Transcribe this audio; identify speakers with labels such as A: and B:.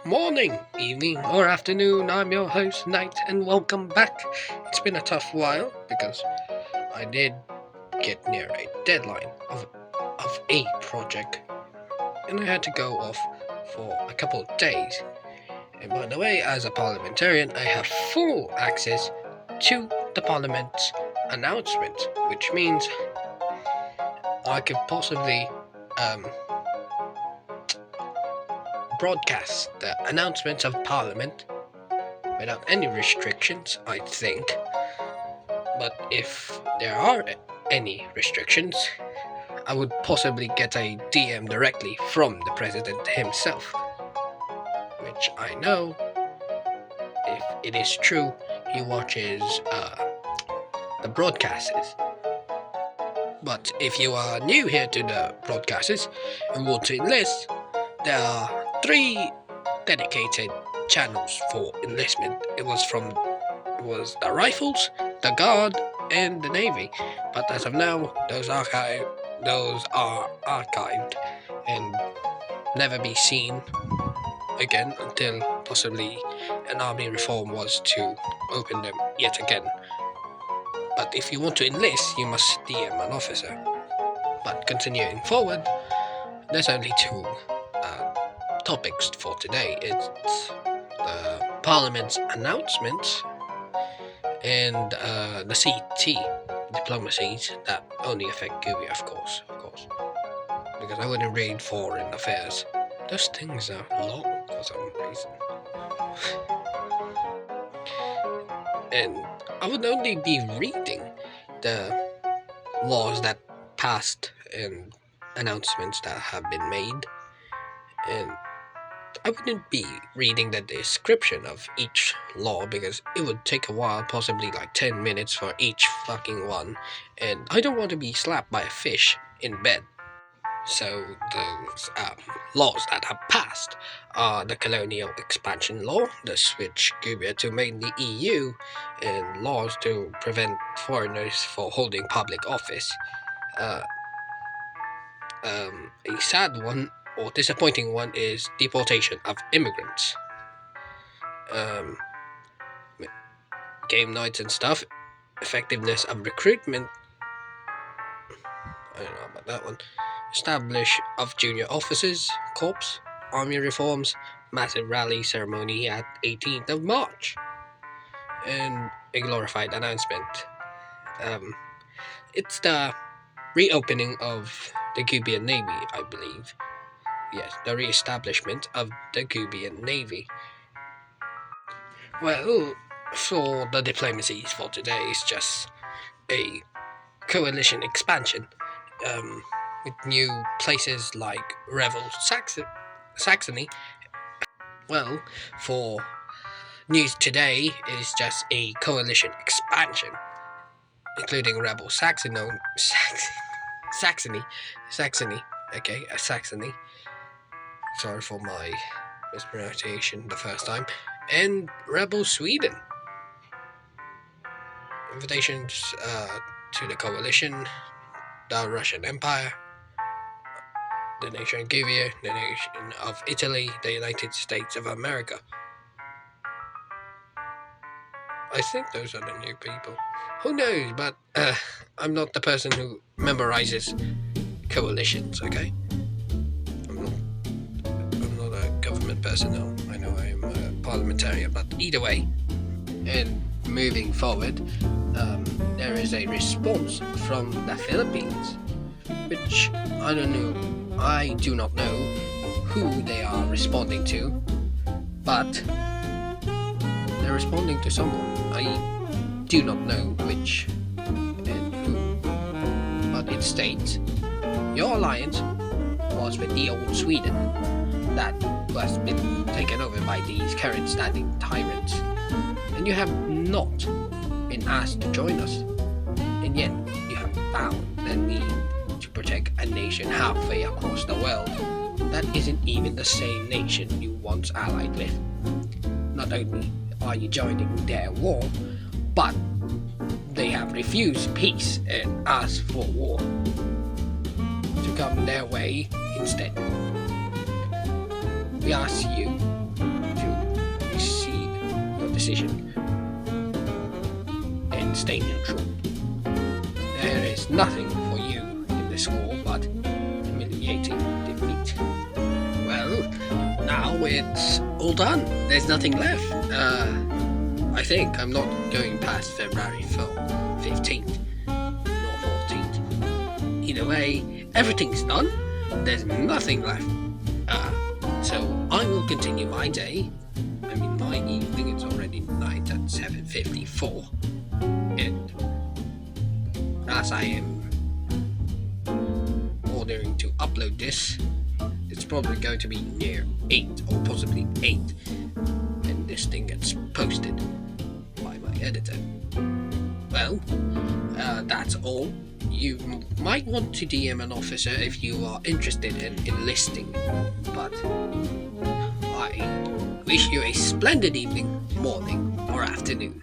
A: Morning, evening, or afternoon. I'm your host, Knight, and welcome back. It's been a tough while because I did get near a deadline of a project, and I had to go off for a couple of days. And by the way, as a parliamentarian, I have full access to the parliament's announcement, which means I could possibly broadcast the announcements of Parliament without any restrictions, I think. But if there are any restrictions, I would possibly get a DM directly from the President himself, which I know, if it is true, he watches the broadcasts. But if you are new here to the broadcasts and want to enlist, there are 3 dedicated channels for enlistment. It was the Rifles, the Guard, and the Navy. But as of now, those are archived and never be seen again until possibly an army reform was to open them yet again. But if you want to enlist, you must DM an officer. But continuing forward, there's only 2 topics for today. It's the Parliament's announcements and the CT diplomacies that only affect Cuba, of course, because I wouldn't read foreign affairs. Those things are long for some reason. And I would only be reading the laws that passed and announcements that have been made, and I wouldn't be reading the description of each law because it would take a while, possibly like 10 minutes for each fucking one, and I don't want to be slapped by a fish in bed. So those laws that have passed are the colonial expansion law, the switch Cuba to mainly EU, and laws to prevent foreigners from holding public office. A sad one or disappointing one is deportation of immigrants. Game nights and stuff, effectiveness of recruitment. I don't know about that one. Establish of junior officers, corps, army reforms, massive rally ceremony at 18th of March, and a glorified announcement. It's the reopening of the Cuban Navy, I believe. Yes, the re-establishment of the Cuban Navy. Well, for the diplomacies for today, it's just a coalition expansion. With new places like Revel Saxony. Well, for news today is just a coalition expansion, including Rebel Saxony. Okay, a Saxony. Sorry for my mispronunciation the first time. And Rebel Sweden. Invitations to the coalition, the Russian Empire, the nation of Cuba, the nation of Italy, the United States of America. I think those are the new people. Who knows, but I'm not the person who memorizes coalitions, okay? I'm not a government personnel. I know I am a parliamentarian, but either way. And moving forward, there is a response from the Philippines, which I don't know. I do not know who they are responding to, but they're responding to someone. I do not know which and who, but it states, your alliance was with the old Sweden that has been taken over by these current standing tyrants, and you have not been asked to join us, and yet you have found the need to protect a nation halfway across the world that isn't even the same nation you once allied with. Not only are you joining their war, but they have refused peace and asked for war to come their way instead. We ask you decision and stay neutral. There is nothing for you in this war but humiliating defeat. Well, now it's all done. There's nothing left. I think I'm not going past February 15th nor 14th. Either way, everything's done. There's nothing left. So I will continue my day. I mean my evening. It's already night at 7:54, and as I am ordering to upload this, it's probably going to be near 8 or possibly 8, and this thing gets posted by my editor. Well, that's all. You might want to DM an officer if you are interested in enlisting, but I wish you a splendid evening, morning, or afternoon.